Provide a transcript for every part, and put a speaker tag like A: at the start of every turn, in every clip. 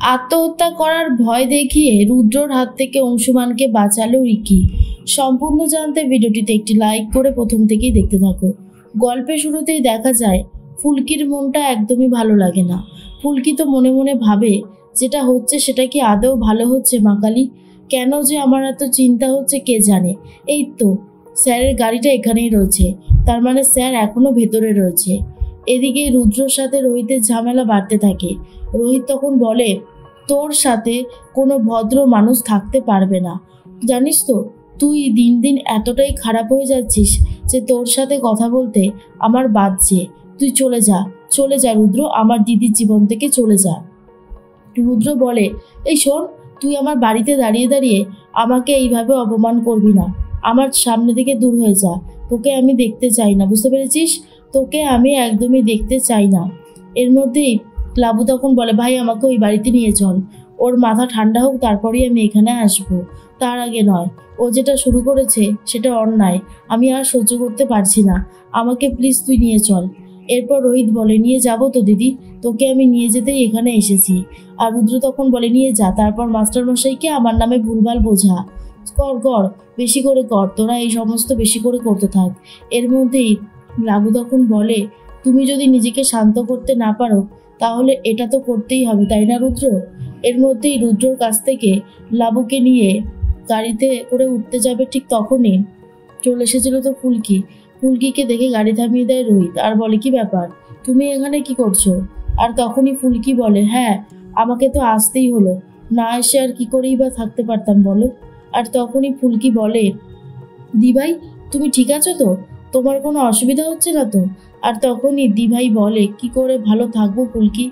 A: আত্মহত্যা করার ভয় দেখিয়ে রুদ্রর হাত থেকে অংশুমানকে বাঁচালো রিকি। সম্পূর্ণ জানতে ভিডিওটিতে একটি লাইক করে প্রথম থেকেই দেখতে থাকো। গল্পের শুরুতেই দেখা যায় ফুলকির মনটা একদমই ভালো লাগে না। ফুলকি তো মনে মনে ভাবে যেটা হচ্ছে সেটা কি আদৌ ভালো হচ্ছে মা কালী? কেন যে আমার এত চিন্তা হচ্ছে কে জানে। এই তো স্যারের গাড়িটা এখানেই রয়েছে, তার মানে স্যার এখনো ভেতরে রয়েছে। এদিকে রুদ্রর সাথে রোহিতের ঝামেলা বাড়তে থাকে। রোহিত তখন বলে, তোর সাথে কোনো ভদ্র মানুষ থাকতে পারবে না, জানিস তো তুই দিন দিন এতটাই খারাপ হয়ে যাচ্ছিস যে তোর সাথে কথা বলতে আমার বাজছে। তুই চলে যা, চলে যা রুদ্র, আমার দিদির জীবন থেকে চলে যা। রুদ্র বলে, এই শোন, তুই আমার বাড়িতে দাঁড়িয়ে দাঁড়িয়ে আমাকে এইভাবে অপমান করবি না, আমার সামনে থেকে দূর হয়ে যা। তোকে আমি দেখতে চাই না, বুঝতে পেরেছিস? তোকে আমি একদমই দেখতে চাই না। এর মধ্যেই লাবু তখন বলে, ভাই আমাকে ওই বাড়িতে নিয়ে চল, ওর মাথা ঠান্ডা হোক তারপরেই আমি এখানে আসবো, তার আগে নয়। ও যেটা শুরু করেছে সেটা অন্যায়, আমি আর সহ্য করতে পারছি না, আমাকে প্লিজ তুই নিয়ে চল। এরপর রোহিত বলে, নিয়ে যাব তো দিদি, তোকে আমি নিয়ে যেতেই এখানে এসেছি। আর রুদ্র তখন বলে, নিয়ে যা, তারপর মাস্টারমশাইকে আমার নামে ভুলভাল বোঝা। কর কর, বেশি করে কর, তোরা এই সমস্ত বেশি করে করতে থাক। এর মধ্যেই লাবু তখন বলে, তুমি যদি নিজেকে শান্ত করতে না পারো তাহলে এটা তো করতেই হবে, তাই না রুদ্র? এর মধ্যেই রুদ্রর কাছ থেকে লাবুকে নিয়ে গাড়িতে করে উঠতে যাবে, ঠিক তখনই চলে এসেছিল তো ফুলকি। ফুলকিকে দেখে গাড়ি থামিয়ে দেয় রোহিত আর বলে, কি ব্যাপার, তুমি এখানে কি করছো? আর তখনই ফুলকি বলে, হ্যাঁ আমাকে তো আসতেই হলো, না এসে আর কি করেই বা থাকতে পারতাম বলো। আর তখনই ফুলকি বলে, দিভাই তুমি ঠিক আছো তো? তোমার কোনো অসুবিধা হচ্ছে না তো? আর তখনই দিভাই বলে, কি করে ভালো থাকবো ফুলকি,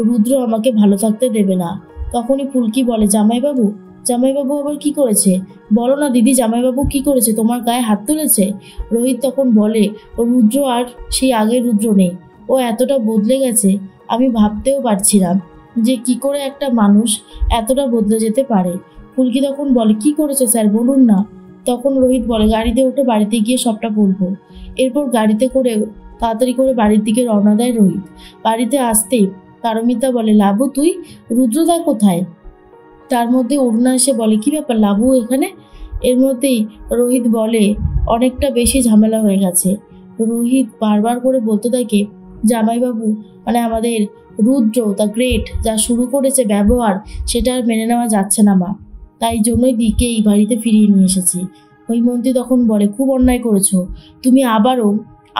A: রুদ্র আমাকে ভালো থাকতে দেবে না। তখনই ফুলকি বলে, জামাইবাবু, জামাইবাবু আবার কি করেছে? বলো না দিদি, জামাইবাবু কি করেছে, তোমার গায়ে হাত তুলেছে? রোহিত তখন বলে, ও রুদ্র আর সেই আগের রুদ্র নেই, ও এতটা বদলে গেছে আমি ভাবতেও পারছি না যে কি করে একটা মানুষ এতটা বদলে যেতে পারে। ফুলকি তখন বলে, কি করেছে স্যার বলুন না। তখন রোহিত বলে, গাড়িতে উঠে বাড়িতে গিয়ে সবটা বলবো। এরপর গাড়িতে করে তাড়াতাড়ি করে বাড়ির দিকে রওনা দেয় রোহিত। বাড়িতে আসতেই পারমিতা বলে, লাবু তুই, রুদ্রদা কোথায়? তার মধ্যে অরুণা এসে বলে, কি ব্যাপার লাবু এখানে? এর মধ্যেই রোহিত বলে, অনেকটা বেশি ঝামেলা হয়ে গেছে। রোহিত বারবার করে বলতে থাকে, জামাইবাবু মানে আমাদের রুদ্র দ্য গ্রেট যা শুরু করেছে ব্যবহার, সেটা আর মেনে নেওয়া যাচ্ছে না মা, তাই জন্যই দিকে এই বাড়িতে ফিরিয়ে নিয়ে এসেছি। হৈমন্তী তখন বলে, খুব অন্যায় করেছো, তুমি আবারও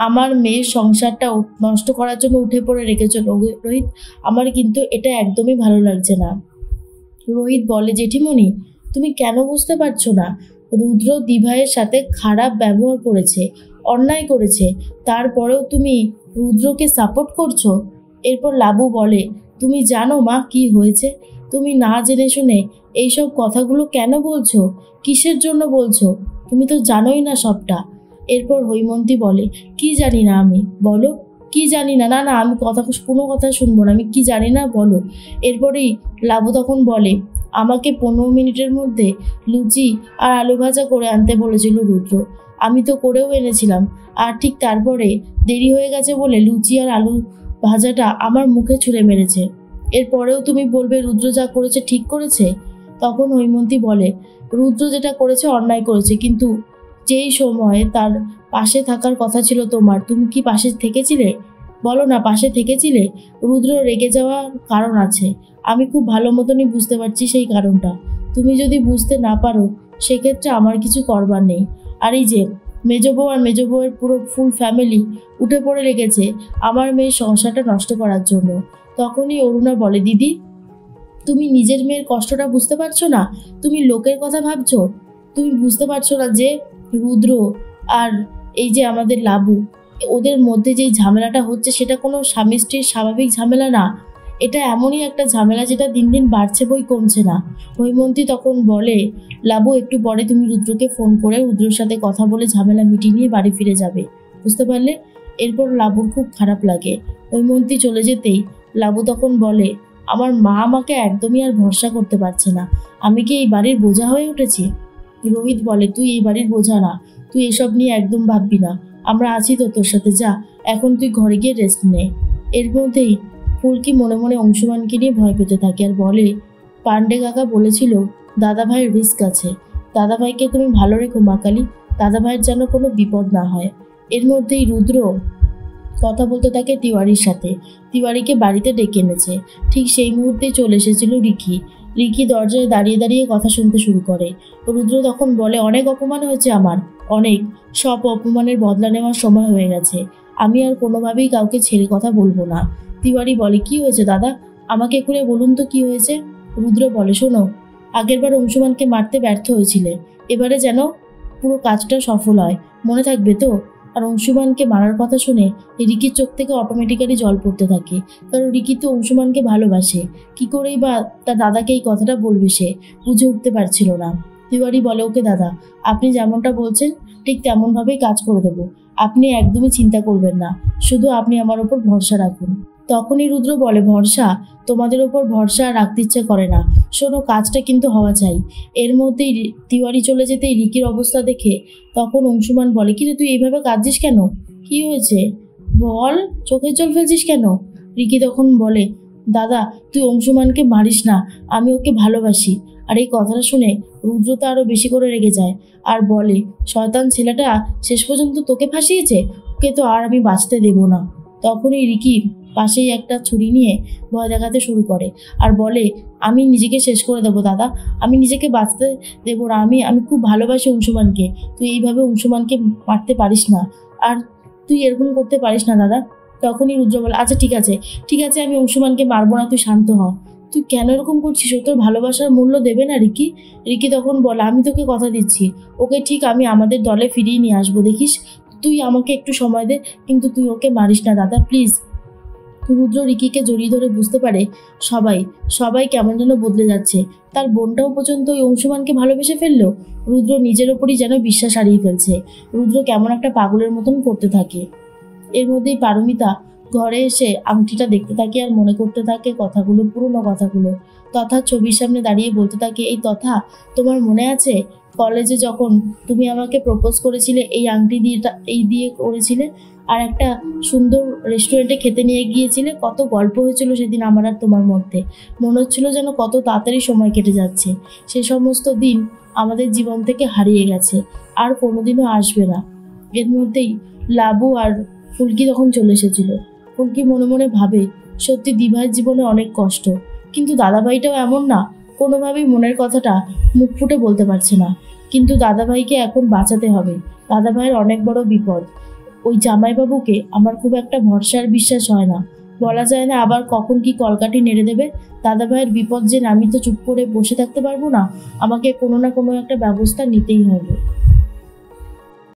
A: আমার মেয়ের সংসারটা নষ্ট করার জন্য উঠে পড়ে রেখেছো রোহিত, আমার কিন্তু এটা একদমই ভালো লাগছে না। রোহিত বলে, জেঠিমণি তুমি কেন বুঝতে পারছো না? রুদ্র দিভাইয়ের সাথে খারাপ ব্যবহার করেছে, অন্যায় করেছে, তারপরেও তুমি রুদ্রকে সাপোর্ট করছো। এরপর লাবু বলে, তুমি জানো মা কি হয়েছে? তুমি না জেনে শুনে এইসব কথাগুলো কেন বলছো? কিসের জন্য বলছো? তুমি তো জানোই না সবটা। এরপর হৈমন্তী বলে, কি জানি না আমি, বলো কি জানি না। না না আমি কোনো কথা শুনবো না, আমি কি জানি না বলো। এরপরেই লাবু তখন বলে, আমাকে 15 মিনিটের মধ্যে লুচি আর আলু ভাজা করে আনতে বলেছিল রুদ্র, আমি তো করেও এনেছিলাম, আর ঠিক তারপরে দেরি হয়ে গেছে বলে লুচি আর আলু ভাজাটা আমার মুখে ছুঁড়ে মেরেছে। এরপরেও তুমি বলবে রুদ্র যা করেছে ঠিক করেছে? তখন হৈমন্তী বলে, রুদ্র যেটা করেছে অন্যায় করেছে, কিন্তু যেই সময়ে তার পাশে থাকার কথা ছিল তোমার, তুমি কি পাশে থেকেছিলে? বলো না পাশে থেকেছিলে? রুদ্র রেগে যাওয়ার কারণ আছে, আমি খুব ভালো মতনই বুঝতে পারছি সেই কারণটা। তুমি যদি বুঝতে না পারো সেক্ষেত্রে আমার কিছু করবার নেই। আর এই যে মেজ বউ আর মেজ বউয়ের পুরো ফুল ফ্যামিলি উঠে পড়ে লেগেছে আমার মেয়ের সংসারটা নষ্ট করার জন্য। তখনই অরুণা বলে, দিদি তুমি নিজের মেয়ের কষ্টটা বুঝতে পারছো না, তুমি লোকের কথা ভাবছো। তুমি বুঝতে পারছো না যে রুদ্র আর এই যে আমাদের লাবু, ওদের মধ্যে যেই ঝামেলাটা হচ্ছে সেটা কোনো স্বামী স্ত্রীর স্বাভাবিক ঝামেলা না, এটা এমনই একটা ঝামেলা যেটা দিন দিন বাড়ছে বই কমছে না। হৈমন্তী তখন বলে, লাবু একটু পরে তুমি রুদ্রকে ফোন করে রুদ্রের সাথে কথা বলে ঝামেলা মিটিয়ে নিয়ে বাড়ি ফিরে যাবে, বুঝতে পারলে? এরপর লাবুর খুব খারাপ লাগে। হৈমন্তী চলে যেতেই লাবু তখন বলে, আমার মা আমাকে একদমই আর ভরসা করতে পারছে না, আমি কি এই বাড়ির বোঝা হয়ে উঠেছি? রোহিত বলে, তুই এই বাড়ির বোঝা না, তুই এসব নিয়ে একদম ভাববি না, আমরা আছি তো তোর সাথে, যা এখন তুই ঘরে গিয়ে রেস্ট নে। এর মধ্যেই ফুলকি মনে মনে অংশুমানকে নিয়ে ভয় পেতে থাকে আর বলে, পান্ডে কাকা বলেছিল দাদা ভাইয়ের রিস্ক আছে, দাদা ভাইকে তুমি ভালো রেখো মা কালী, দাদা ভাইয়ের যেন কোনো বিপদ না হয়। এর মধ্যেই রুদ্র কথা বলতে থাকে তিওয়ারির সাথে। তিওয়ারিকে বাড়িতে ডেকে এনেছে। ঠিক সেই মুহূর্তেই চলে এসেছিল রিকি। রিকি দরজায় দাঁড়িয়ে দাঁড়িয়ে কথা শুনতে শুরু করে। রুদ্র তখন বলে, অনেক অপমান হয়েছে আমার, অনেক, সব অপমানের বদলা নেওয়ার সময় হয়ে গেছে। আমি আর কোনোভাবেই কাউকে ছেড়ে কথা বলবো না। তিওয়ারি বলে, কি হয়েছে দাদা, আমাকে করে বলুন তো কি হয়েছে। রুদ্র বলে, শোনো, আগেরবার অংশুমানকে মারতে ব্যর্থ হয়েছিলে, এবারে যেন পুরো কাজটা সফল হয়, মনে থাকবে তো। আর অংশুমানকে মারার কথা শুনে রিকির চোখ থেকে অটোমেটিক্যালি জল পড়তে থাকে, কারণ রিকি তো অংশুমানকে ভালোবাসে। কি করেই বা তার দাদাকে এই কথাটা বলবে, সে বুঝে উঠতে পারছিল না। তিওয়ারি বলে, ওকে দাদা, আপনি যেমনটা বলছেন ঠিক তেমনভাবেই কাজ করে দেবো, আপনি একদমই চিন্তা করবেন না, শুধু আপনি আমার ওপর ভরসা রাখুন। তখনই রুদ্র বলে, ভরসা? তোমাদের ওপর ভরসা আর রাখতে ইচ্ছে করে না, শোনো, কাজটা কিন্তু হওয়া চাই। এর মধ্যেই তিওয়ারি চলে যেতেই রিকির অবস্থা দেখে তখন অংশুমান বলে, কিরে তুই এইভাবে কাঁদছিস কেন, কি হয়েছে বল, চোখের জল ফেলছিস কেন? রিকি তখন বলে, দাদা তুই অংশুমানকে মারিস না, আমি ওকে ভালোবাসি। আর এই কথাটা শুনে রুদ্র তো আরও বেশি করে রেগে যায় আর বলে, শয়তান ছেলেটা শেষ পর্যন্ত তোকে ফাঁসিয়েছে, ওকে তো আর আমি বাঁচতে দেব না। তখনই রিকি পাশেই একটা ছুরি নিয়ে ভয় দেখাতে শুরু করে আর বলে, আমি নিজেকে শেষ করে দেবো দাদা, আমি নিজেকে বাঁচতে দেবো না, আমি খুব ভালোবাসি অংশুমানকে, তুই এইভাবে অংশুমানকে মারতে পারিস না, আর তুই এরকম করতে পারিস না দাদা। তখনই রুদ্র বলে, আচ্ছা ঠিক আছে ঠিক আছে, আমি অংশুমানকে মারবো না, তুই শান্ত হ। তুই কেন এরকম করছিস, ও তোর ভালোবাসার মূল্য দেবে না রিকি। রিকি তখন বলে, আমি তোকে কথা দিচ্ছি, ওকে ঠিক আমি আমাদের দলে ফিরিয়ে নিয়ে আসবো, দেখিস, তুই আমাকে একটু সময় দে, কিন্তু তুই ওকে মারিস না দাদা প্লিজ। রুদ্র রিকিকে জড়িয়ে ধরে বুঝতে পারে সবাই সবাই কেমন যেন বদলে যাচ্ছে। তার বোনটাও পর্যন্ত ওই অংশুমানকে ভালোবেসে ফেললো। রুদ্র নিজের ওপরই যেন বিশ্বাস হারিয়ে ফেলছে। রুদ্র কেমন একটা পাগলের মতন করতে থাকে। এর মধ্যেই পারমিতা ঘরে এসে আংটিটা দেখতে থাকে আর মনে করতে থাকে কথাগুলো, পুরনো কথাগুলো। তথা ছবির সামনে দাঁড়িয়ে বলতে থাকে, এই তথা, তোমার মনে আছে কলেজে যখন তুমি আমাকে প্রপোজ করেছিলে, এই আংটি দিয়ে করেছিলে, আর একটা সুন্দর রেস্টুরেন্টে খেতে নিয়ে গিয়েছিলে, কত গল্প হয়েছিল সেদিন আমার আর তোমার মধ্যে, মনে হচ্ছিল যেন কত তাড়াতাড়ি সময় কেটে যাচ্ছে। সে সমস্ত দিন আমাদের জীবন থেকে হারিয়ে গেছে, আর কোনোদিনও আসবে না। এর মধ্যেই লাবু আর ফুলকি তখন চলে এসেছিল। ফুলকি মনে মনে ভাবে, সত্যি দিভাইয়ের জীবনে অনেক কষ্ট, কিন্তু দাদাভাইটাও এমন না, কোনোভাবেই মনের কথাটা মুখ ফুটে বলতে পারছে না। কিন্তু দাদাভাইকে এখন বাঁচাতে হবে, দাদাভাইয়ের অনেক বড় বিপদ। ওই জামাইবাবুকে আমার খুব একটা ভরসার বিশ্বাস হয় না, বলা যায় না আবার কখন কি কলকাঠি নেড়ে দেবে। দাদাভাইয়ের বিপদ যে আমি তো চুপ করে বসে থাকতে পারবো না, আমাকে কোনো না কোনো একটা ব্যবস্থা নিতেই হবে।